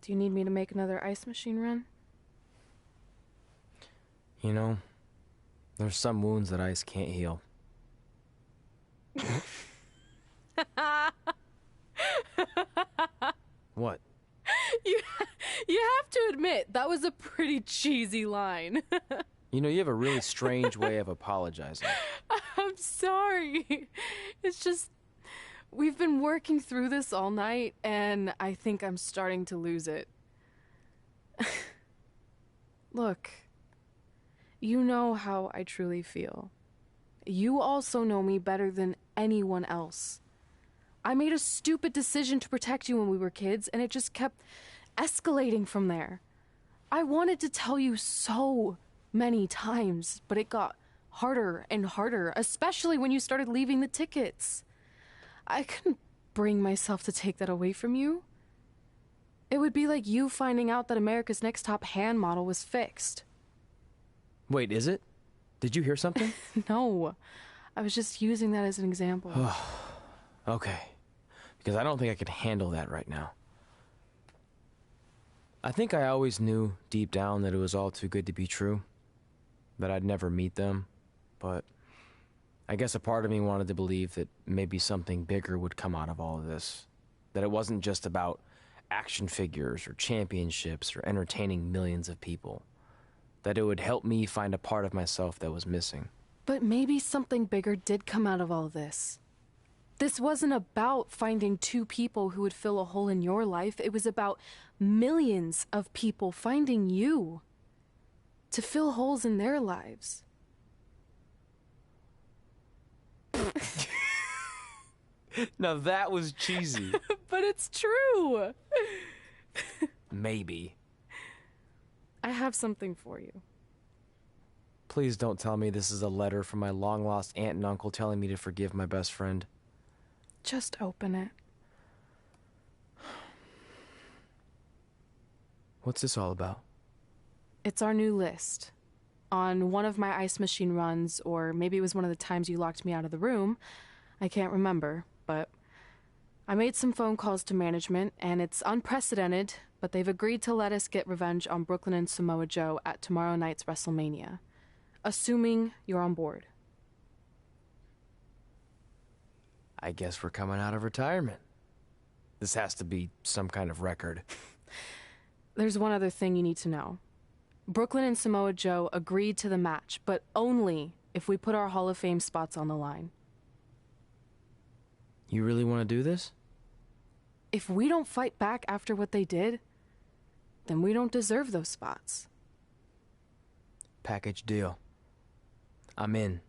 Do you need me to make another ice machine run? You know, there's some wounds that ice can't heal. What? You, you have to admit, that was a pretty cheesy line. You know, you have a really strange way of apologizing. I'm sorry. It's just, we've been working through this all night, and I think I'm starting to lose it. Look, you know how I truly feel. You also know me better than anyone else. I made a stupid decision to protect you when we were kids, and it just kept escalating from there. I wanted to tell you so many times, but it got harder and harder, especially when you started leaving the tickets. I couldn't bring myself to take that away from you. It would be like you finding out that America's Next Top hand model was fixed. Wait, is it? Did you hear something? No, I was just using that as an example. Okay, because I don't think I could handle that right now. I think I always knew deep down that it was all too good to be true, that I'd never meet them, but I guess a part of me wanted to believe that maybe something bigger would come out of all of this, that it wasn't just about action figures or championships or entertaining millions of people, that it would help me find a part of myself that was missing. But maybe something bigger did come out of all this. This wasn't about finding two people who would fill a hole in your life. It was about millions of people finding you to fill holes in their lives. Now that was cheesy. But it's true. Maybe. I have something for you. Please don't tell me this is a letter from my long-lost aunt and uncle telling me to forgive my best friend. Just open it. What's this all about? It's our new list. On one of my ice machine runs, or maybe it was one of the times you locked me out of the room, I can't remember, but I made some phone calls to management, and it's unprecedented, but they've agreed to let us get revenge on Brooklyn and Samoa Joe at tomorrow night's WrestleMania, assuming you're on board. I guess we're coming out of retirement. This has to be some kind of record. There's one other thing you need to know. Brooklyn and Samoa Joe agreed to the match, but only if we put our Hall of Fame spots on the line. You really want to do this? If we don't fight back after what they did, then we don't deserve those spots. Package deal. I'm in.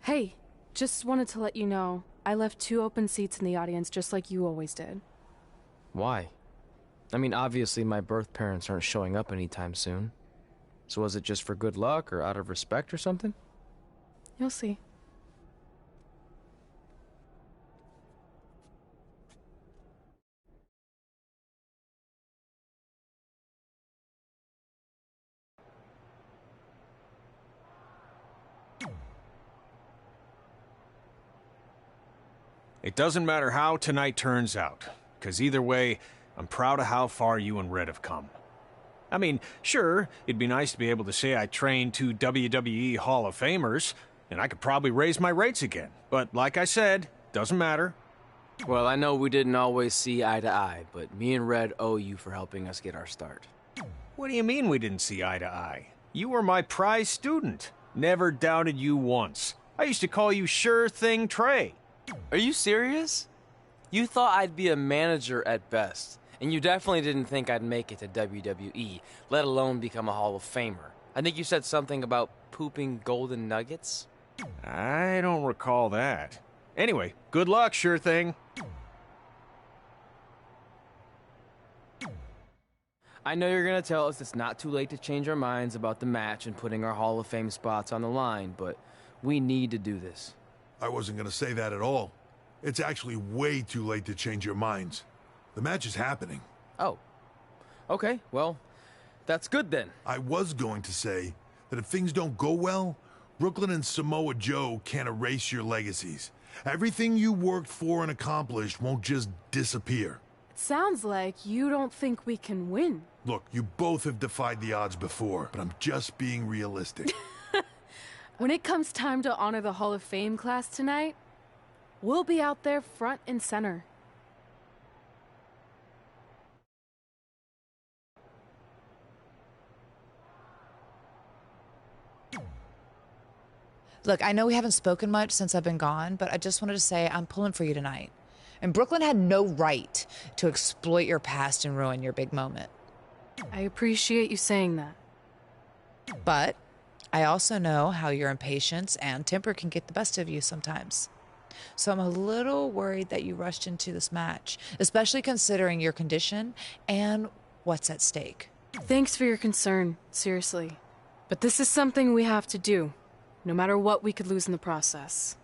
Hey, just wanted to let you know, I left 2 open seats in the audience just like you always did. Why? I mean, obviously my birth parents aren't showing up anytime soon. So was it just for good luck or out of respect or something? You'll see. It doesn't matter how tonight turns out, because either way, I'm proud of how far you and Red have come. I mean, sure, it'd be nice to be able to say I trained 2 WWE Hall of Famers, and I could probably raise my rates again. But like I said, doesn't matter. Well, I know we didn't always see eye to eye, but me and Red owe you for helping us get our start. What do you mean we didn't see eye to eye? You were my prize student. Never doubted you once. I used to call you Sure Thing Trey. Are you serious? You thought I'd be a manager at best, and you definitely didn't think I'd make it to WWE, let alone become a Hall of Famer. I think you said something about pooping golden nuggets? I don't recall that. Anyway, good luck, sure thing. I know you're gonna tell us it's not too late to change our minds about the match and putting our Hall of Fame spots on the line, but we need to do this. I wasn't going to say that at all. It's actually way too late to change your minds. The match is happening. Oh. Okay, well, that's good then. I was going to say that if things don't go well, Brooklyn and Samoa Joe can't erase your legacies. Everything you worked for and accomplished won't just disappear. It sounds like you don't think we can win. Look, you both have defied the odds before, but I'm just being realistic. When it comes time to honor the Hall of Fame class tonight, we'll be out there front and center. Look, I know we haven't spoken much since I've been gone, but I just wanted to say I'm pulling for you tonight. And Brooklyn had no right to exploit your past and ruin your big moment. I appreciate you saying that. But I also know how your impatience and temper can get the best of you sometimes. So I'm a little worried that you rushed into this match, especially considering your condition and what's at stake. Thanks for your concern, seriously. But this is something we have to do, no matter what we could lose in the process.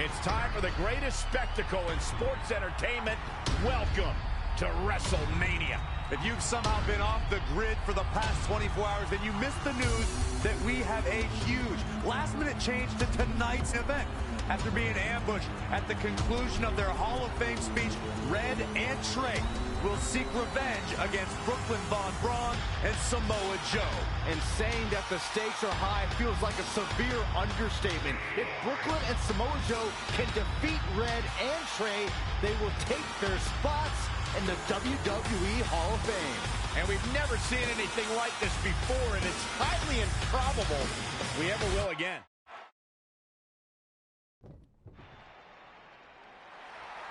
It's time for the greatest spectacle in sports entertainment. Welcome to WrestleMania. If you've somehow been off the grid for the past 24 hours, then you missed the news that we have a huge last-minute change to tonight's event. After being ambushed at the conclusion of their Hall of Fame speech, Red and Trey will seek revenge against Brooklyn Von Braun and Samoa Joe. And saying that the stakes are high feels like a severe understatement. If Brooklyn and Samoa Joe can defeat Red and Trey, they will take their spots in the WWE Hall of Fame. And we've never seen anything like this before, and it's highly improbable we ever will again.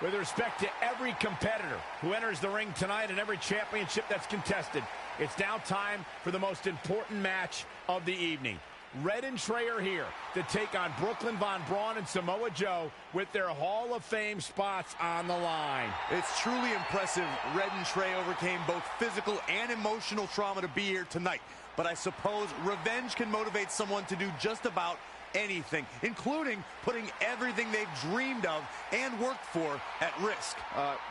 With respect to every competitor who enters the ring tonight and every championship that's contested, it's now time for the most important match of the evening. Red and Trey are here to take on Brooklyn Von Braun and Samoa Joe with their Hall of Fame spots on the line. It's truly impressive Red and Trey overcame both physical and emotional trauma to be here tonight. But I suppose revenge can motivate someone to do just about anything, including putting everything they've dreamed of and worked for at risk.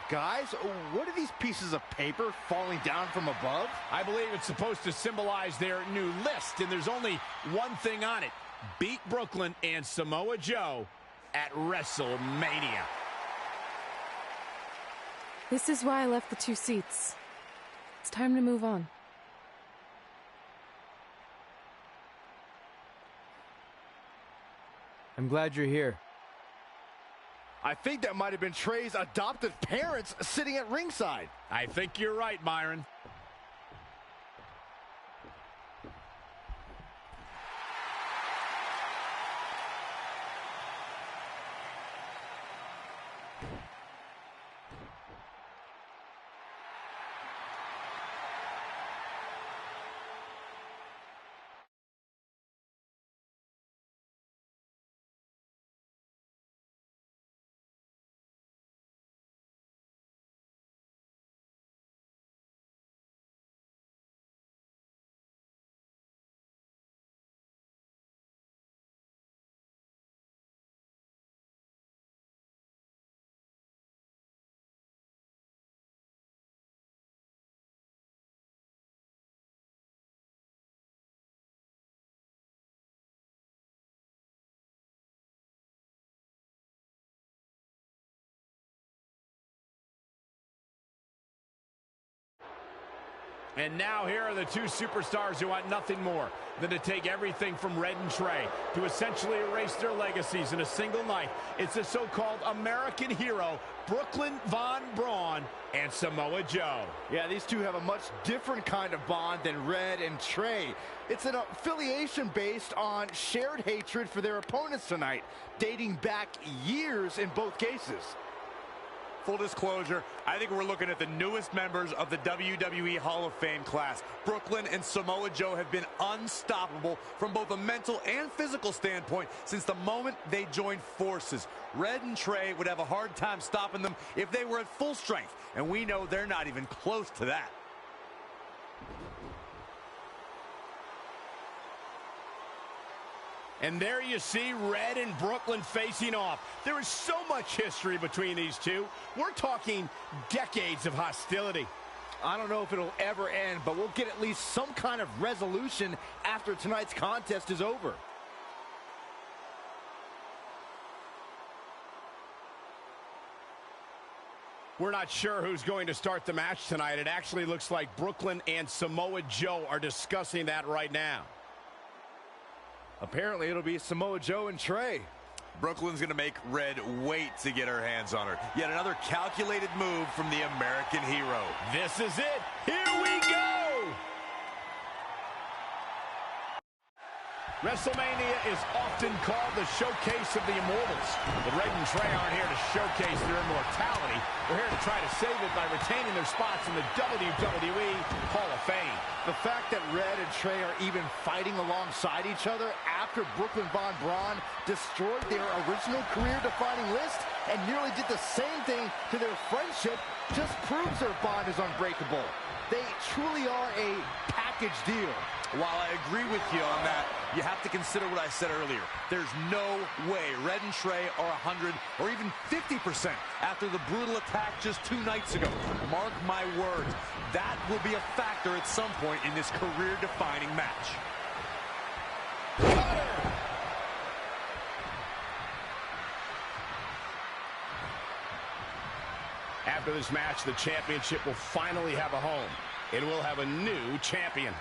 Guys, what are these pieces of paper falling down from above? I believe it's supposed to symbolize their new list, and there's only one thing on it. Beat Brooklyn and Samoa Joe at WrestleMania. This is why I left the 2 seats. It's time to move on. I'm glad you're here. I think that might have been Trey's adoptive parents sitting at ringside. I think you're right, Myron. And now here are the two superstars who want nothing more than to take everything from Red and Trey to essentially erase their legacies in a single night. It's the so-called American hero, Brooklyn Von Braun and Samoa Joe. Yeah, these two have a much different kind of bond than Red and Trey. It's an affiliation based on shared hatred for their opponents tonight, dating back years in both cases. Full disclosure, I think we're looking at the newest members of the WWE Hall of Fame class. Brooklyn and Samoa Joe have been unstoppable from both a mental and physical standpoint since the moment they joined forces. Red and Trey would have a hard time stopping them if they were at full strength, and we know they're not even close to that. And there you see Red and Brooklyn facing off. There is so much history between these two. We're talking decades of hostility. I don't know if it'll ever end, but we'll get at least some kind of resolution after tonight's contest is over. We're not sure who's going to start the match tonight. It actually looks like Brooklyn and Samoa Joe are discussing that right now. Apparently, it'll be Samoa Joe and Trey. Brooklyn's going to make Red wait to get her hands on her. Yet another calculated move from the American hero. This is it. Here we go. WrestleMania is often called the showcase of the immortals. But Red and Trey aren't here to showcase their immortality. They're here to try to save it by retaining their spots in the WWE Hall of Fame. The fact that Red and Trey are even fighting alongside each other after Brooklyn Von Braun destroyed their original career-defining list and nearly did the same thing to their friendship just proves their bond is unbreakable. They truly are a package deal. While I agree with you on that, you have to consider what I said earlier. There's no way Red and Trey are 100 or even 50% after the brutal attack just 2 nights ago. Mark my words, that will be a factor at some point in this career-defining match. After this match, the championship will finally have a home. It will have a new champion.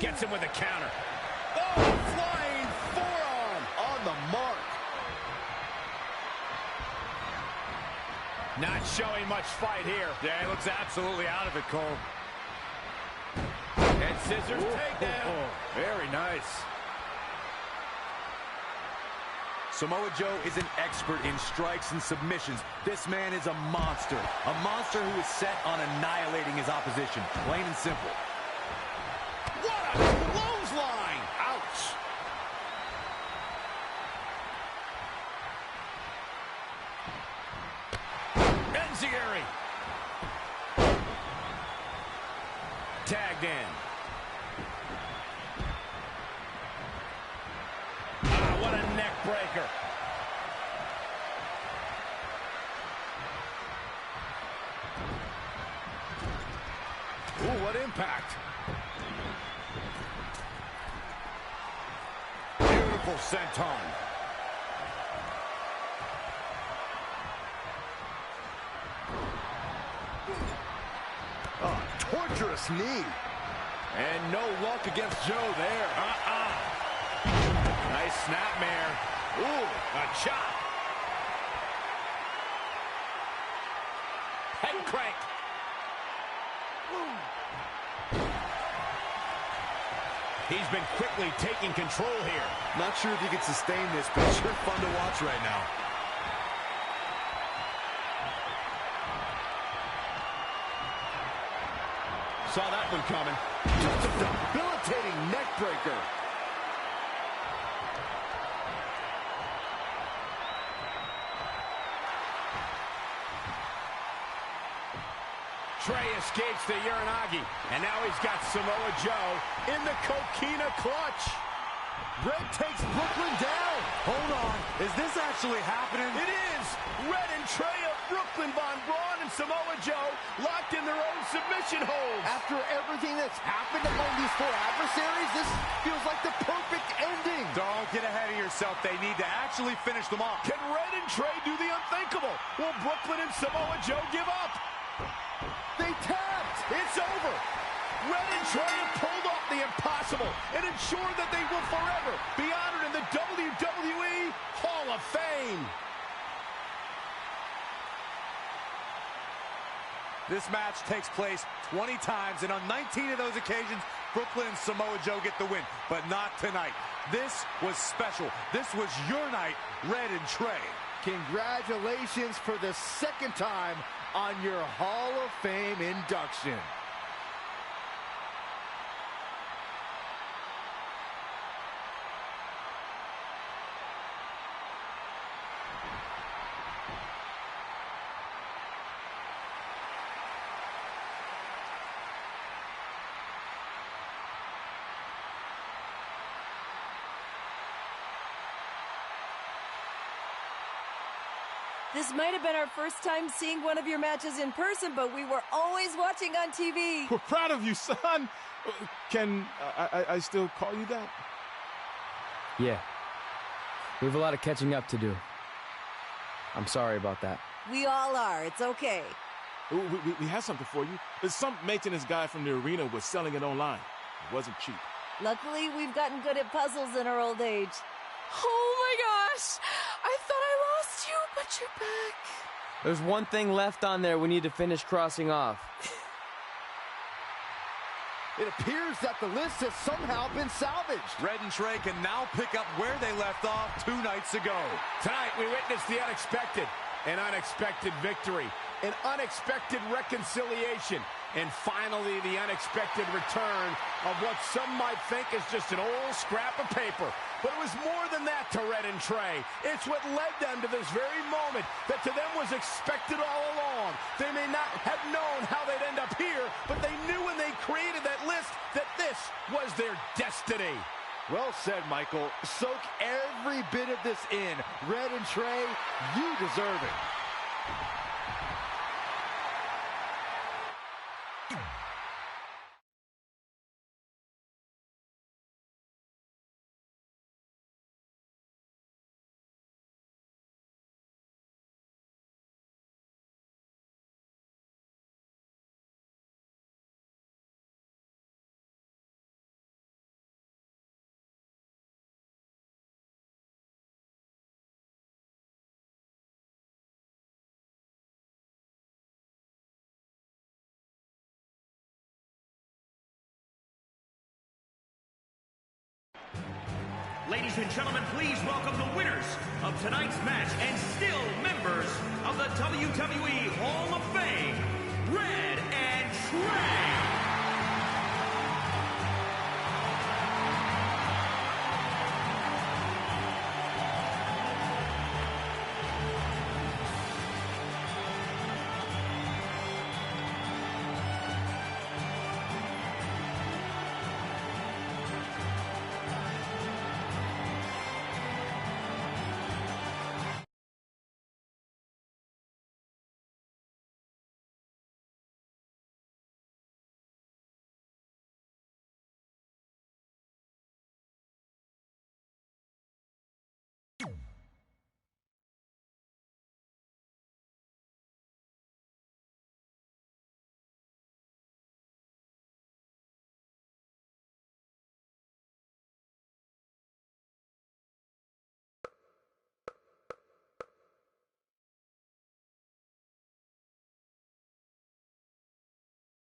Gets him with a counter. Oh, flying forearm on the mark. Not showing much fight here. Yeah, he looks absolutely out of it, Cole. And scissors takedown. Very nice. Samoa Joe is an expert in strikes and submissions. This man is a monster who is set on annihilating his opposition, plain and simple. What a clothesline! Ouch! Enziguri. Tagged in. Ah, what a neck breaker. Ooh, what impact. Beautiful senton. Oh, torturous knee. And no luck against Joe there. Nice snapmare. Ooh, a chop. Head crank. He's been quickly taking control here. Not sure if he can sustain this, but it's sure fun to watch right now. Saw that one coming. Just a debilitating neck breaker. Trey escapes the Uranagi, and now he's got Samoa Joe in the Coquina clutch. Red takes Brooklyn down. Hold on, is this actually happening? It is! Red and Trey have Brooklyn Von Braun and Samoa Joe locked in their own submission holds. After everything that's happened among these four adversaries, this feels like the perfect ending. Don't get ahead of yourself. They need to actually finish them off. Can Red and Trey do the unthinkable? Will Brooklyn and Samoa Joe give up? They tapped. It's over. Red and Trey have pulled off the impossible and ensured that they will forever be honored in the WWE Hall of Fame. This match takes place 20 times, and on 19 of those occasions, Brooklyn and Samoa Joe get the win, but not tonight. This was special. This was your night, Red and Trey. Congratulations for the second time on your Hall of Fame induction. This might have been our first time seeing one of your matches in person, but we were always watching on TV. We're proud of you, son. Can I still call you that? Yeah. We have a lot of catching up to do. I'm sorry about that. We all are. It's okay. We have something for you. Some maintenance guy from the arena was selling it online. It wasn't cheap. Luckily, we've gotten good at puzzles in our old age. Oh my gosh! I thought I lost you, but you're back. There's one thing left on there we need to finish crossing off. It appears that the list has somehow been salvaged. Red and Trey can now pick up where they left off 2 nights ago. Tonight, we witnessed the unexpected, an unexpected victory, an unexpected reconciliation, and finally the unexpected return of what some might think is just an old scrap of paper. But it was more than that to Red and Trey. It's what led them to this very moment that to them was expected all along. They may not have known how they'd end up here, but they knew when they created that list that this was their destiny. Well said, Michael. Soak every bit of this in. Red and Trey, you deserve it. Ladies and gentlemen, please welcome the winners of tonight's match and still members of the WWE Hall of Fame, Red and Trey.